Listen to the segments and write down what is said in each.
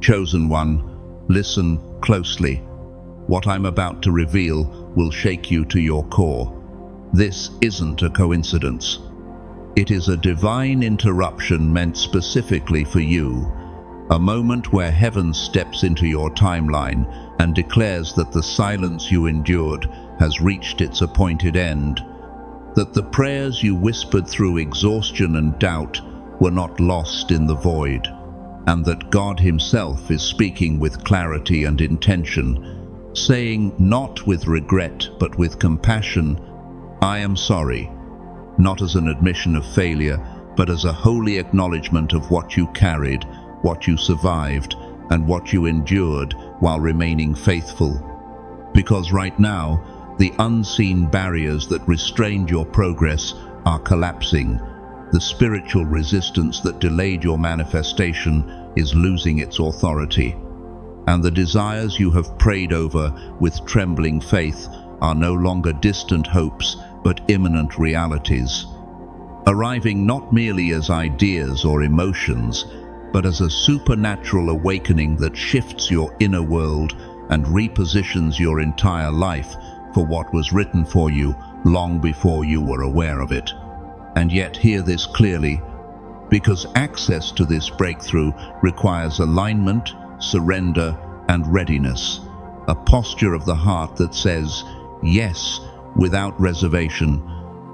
Chosen one, listen closely. What I'm about to reveal will shake you to your core. This isn't a coincidence. It is a divine interruption meant specifically for you, a moment where heaven steps into your timeline and declares that the silence you endured has reached its appointed end, that the prayers you whispered through exhaustion and doubt were not lost in the void, and that God Himself is speaking with clarity and intention, saying not with regret but with compassion, I am sorry, not as an admission of failure, but as a holy acknowledgement of what you carried, what you survived, and what you endured while remaining faithful. Because right now, the unseen barriers that restrained your progress are collapsing. The spiritual resistance that delayed your manifestation is losing its authority. And the desires you have prayed over with trembling faith are no longer distant hopes, but imminent realities, arriving not merely as ideas or emotions, but as a supernatural awakening that shifts your inner world and repositions your entire life for what was written for you long before you were aware of it. And yet hear this clearly, because access to this breakthrough requires alignment, surrender, and readiness, a posture of the heart that says yes without reservation,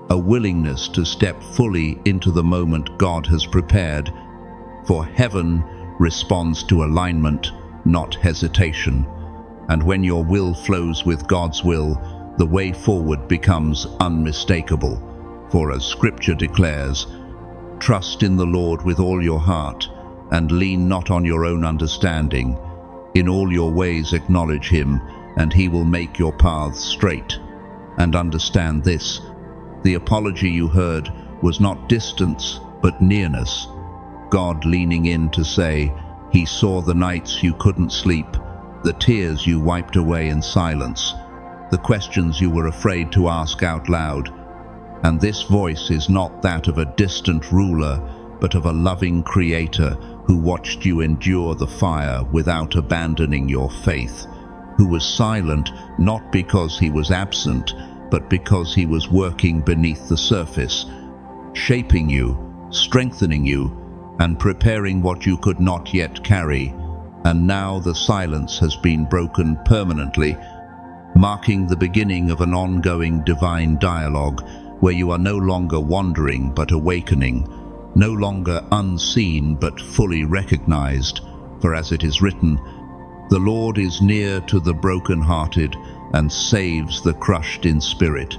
a willingness to step fully into the moment God has prepared, for heaven responds to alignment, not hesitation. And when your will flows with God's will, the way forward becomes unmistakable. For as Scripture declares, trust in the Lord with all your heart, and lean not on your own understanding. In all your ways acknowledge Him, and He will make your paths straight. And understand this, the apology you heard was not distance, but nearness. God leaning in to say, He saw the nights you couldn't sleep, the tears you wiped away in silence, the questions you were afraid to ask out loud. And this voice is not that of a distant ruler, but of a loving Creator who watched you endure the fire without abandoning your faith, who was silent not because He was absent, but because He was working beneath the surface, shaping you, strengthening you, and preparing what you could not yet carry. And now the silence has been broken permanently, marking the beginning of an ongoing divine dialogue where you are no longer wandering but awakening, no longer unseen but fully recognized. For as it is written, the Lord is near to the brokenhearted and saves the crushed in spirit.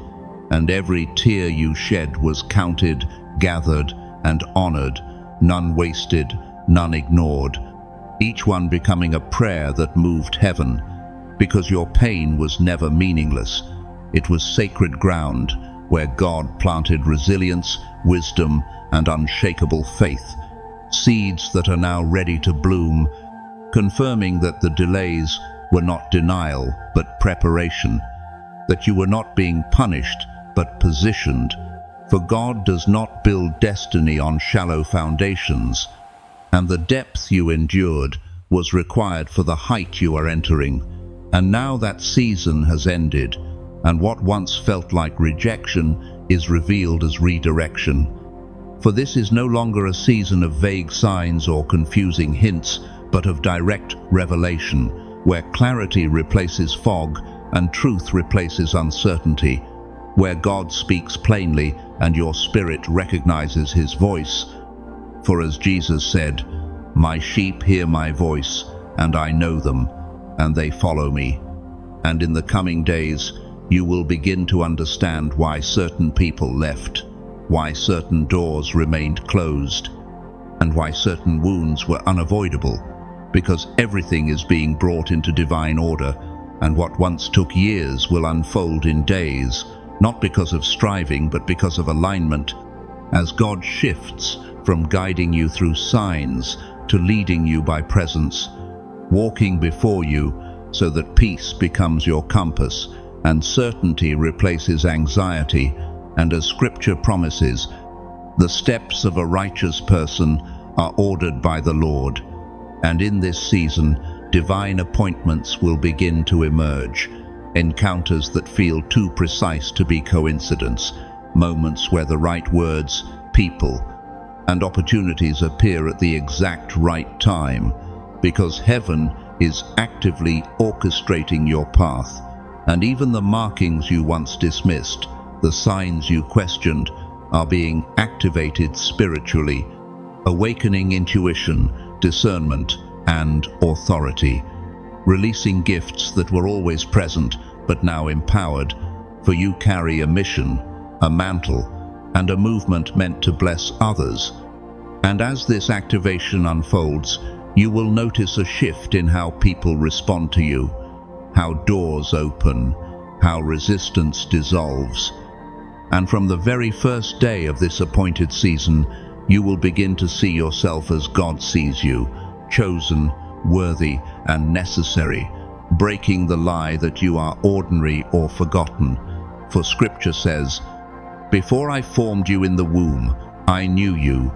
And every tear you shed was counted, gathered, and honored, none wasted, none ignored, each one becoming a prayer that moved heaven, because your pain was never meaningless. It was sacred ground where God planted resilience, wisdom, and unshakable faith, seeds that are now ready to bloom, confirming that the delays were not denial but preparation, that you were not being punished but positioned. For God does not build destiny on shallow foundations, and the depth you endured was required for the height you are entering. And now that season has ended, and what once felt like rejection is revealed as redirection. For this is no longer a season of vague signs or confusing hints, but of direct revelation, where clarity replaces fog and truth replaces uncertainty, where God speaks plainly and your spirit recognizes His voice. For as Jesus said, my sheep hear my voice, and I know them, and they follow me. And in the coming days, you will begin to understand why certain people left, why certain doors remained closed, and why certain wounds were unavoidable, because everything is being brought into divine order, and what once took years will unfold in days, not because of striving, but because of alignment, as God shifts from guiding you through signs to leading you by presence, walking before you so that peace becomes your compass and certainty replaces anxiety. And as Scripture promises, the steps of a righteous person are ordered by the Lord. And in this season, divine appointments will begin to emerge, encounters that feel too precise to be coincidence, moments where the right words, people, and opportunities appear at the exact right time, because heaven is actively orchestrating your path, and even the markings you once dismissed, the signs you questioned, are being activated spiritually, awakening intuition, discernment, and authority, releasing gifts that were always present but now empowered, for you carry a mission, a mantle, and a movement meant to bless others. And as this activation unfolds, you will notice a shift in how people respond to you, how doors open, how resistance dissolves. And from the very first day of this appointed season, you will begin to see yourself as God sees you, chosen, worthy, and necessary, breaking the lie that you are ordinary or forgotten. For Scripture says, "Before I formed you in the womb, I knew you.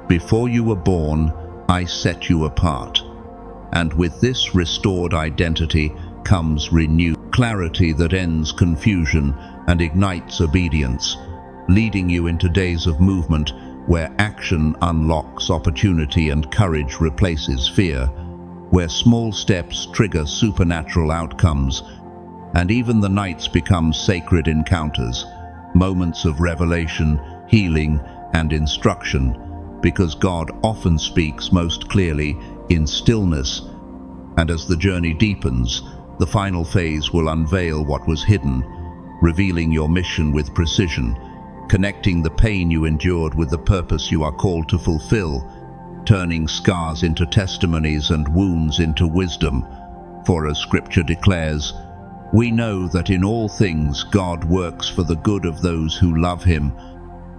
Before you were born, I set you apart." And with this restored identity comes renewed clarity that ends confusion and ignites obedience, leading you into days of movement where action unlocks opportunity and courage replaces fear, where small steps trigger supernatural outcomes, and even the nights become sacred encounters, moments of revelation, healing, and instruction, because God often speaks most clearly in stillness. And as the journey deepens, the final phase will unveil what was hidden, revealing your mission with precision, connecting the pain you endured with the purpose you are called to fulfill, turning scars into testimonies and wounds into wisdom. For as Scripture declares, "We know that in all things God works for the good of those who love Him,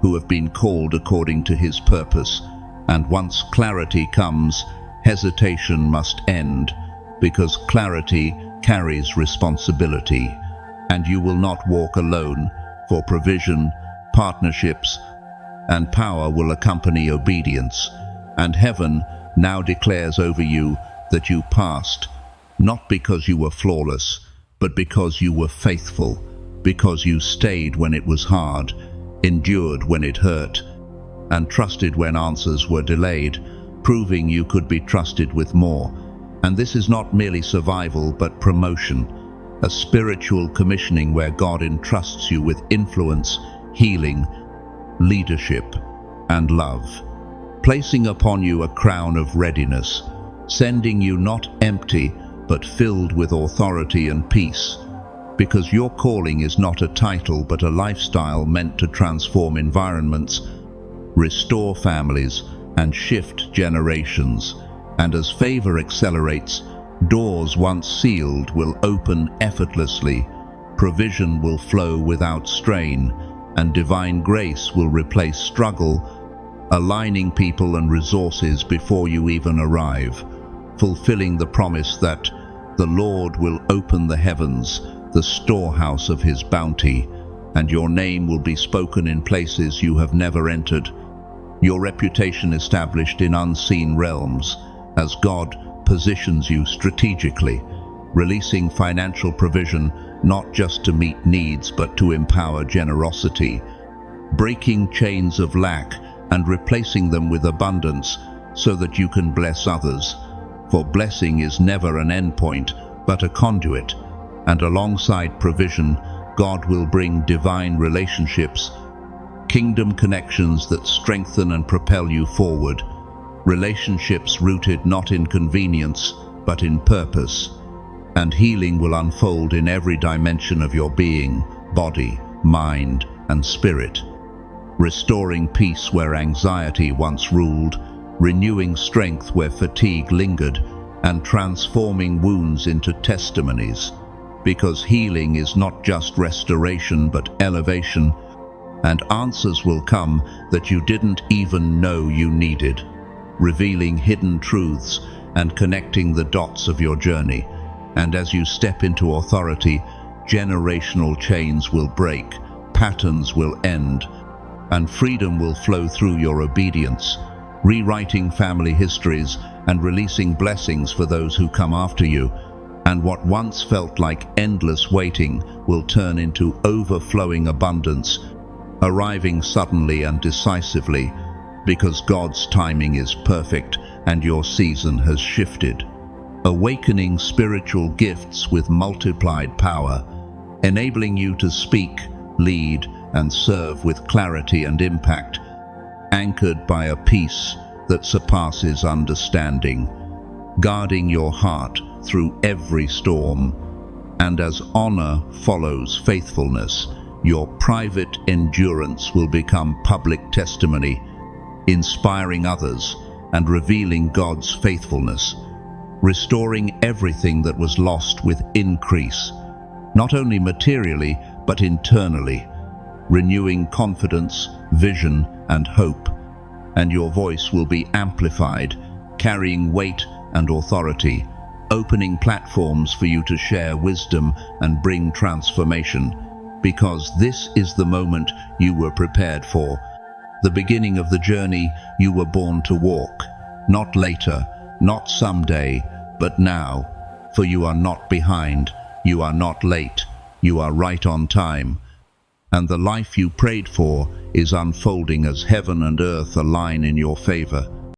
who have been called according to His purpose." And once clarity comes, hesitation must end, because clarity carries responsibility. And you will not walk alone, for provision, partnerships, and power will accompany obedience. And heaven now declares over you that you passed, not because you were flawless, but because you were faithful, because you stayed when it was hard, endured when it hurt, and trusted when answers were delayed, proving you could be trusted with more. And this is not merely survival, but promotion, a spiritual commissioning where God entrusts you with influence, healing, leadership, and love, placing upon you a crown of readiness, sending you not empty, but filled with authority and peace, because your calling is not a title, but a lifestyle meant to transform environments, restore families, and shift generations. And as favor accelerates, doors once sealed will open effortlessly, provision will flow without strain, and divine grace will replace struggle, aligning people and resources before you even arrive, fulfilling the promise that the Lord will open the heavens, the storehouse of His bounty, and your name will be spoken in places you have never entered, your reputation established in unseen realms, as God positions you strategically, releasing financial provision not just to meet needs but to empower generosity, breaking chains of lack and replacing them with abundance so that you can bless others. For blessing is never an endpoint but a conduit, and alongside provision, God will bring divine relationships, kingdom connections that strengthen and propel you forward, relationships rooted not in convenience but in purpose, and healing will unfold in every dimension of your being, body, mind, and spirit, restoring peace where anxiety once ruled, renewing strength where fatigue lingered, and transforming wounds into testimonies, because healing is not just restoration but elevation, and answers will come that you didn't even know you needed, revealing hidden truths and connecting the dots of your journey. And as you step into authority, generational chains will break, patterns will end, and freedom will flow through your obedience. rewriting family histories and releasing blessings for those who come after you. And what once felt like endless waiting will turn into overflowing abundance, arriving suddenly and decisively, because God's timing is perfect and your season has shifted. Awakening spiritual gifts with multiplied power, enabling you to speak, lead, and serve with clarity and impact, anchored by a peace that surpasses understanding, guarding your heart through every storm. And as honor follows faithfulness, your private endurance will become public testimony, inspiring others and revealing God's faithfulness, restoring everything that was lost with increase, not only materially but internally, renewing confidence, vision, and hope. And your voice will be amplified, carrying weight and authority, opening platforms for you to share wisdom and bring transformation, because this is the moment you were prepared for, the beginning of the journey you were born to walk, not later, not someday, but now. For you are not behind, you are not late, you are right on time. And the life you prayed for is unfolding as heaven and earth align in your favor.